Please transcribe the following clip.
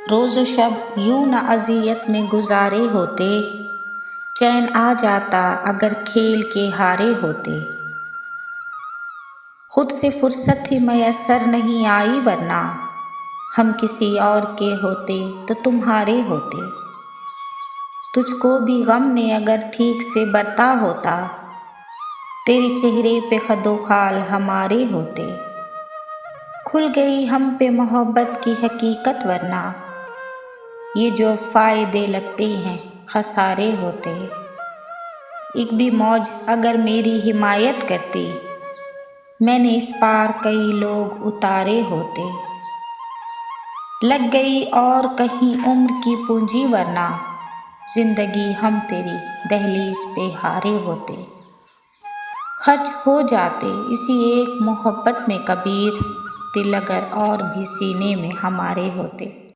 रोज़ शब यूं न अज़ियत में गुज़ारे होते, चैन आ जाता अगर खेल के हारे होते। खुद से फुर्सत ही मैसर नहीं आई, वरना हम किसी और के होते तो तुम्हारे होते। तुझको भी गम ने अगर ठीक से बरता होता, तेरे चेहरे पे खदो खाल हमारे होते। खुल गई हम पे मोहब्बत की हकीकत, वरना ये जो फ़ायदे लगते हैं खसारे होते। एक भी मौज अगर मेरी हिमायत करती, मैंने इस पार कई लोग उतारे होते। लग गई और कहीं उम्र की पूंजी, वरना जिंदगी हम तेरी दहलीज पे हारे होते। खर्च हो जाते इसी एक मोहब्बत में कबीर, दिल अगर और भी सीने में हमारे होते।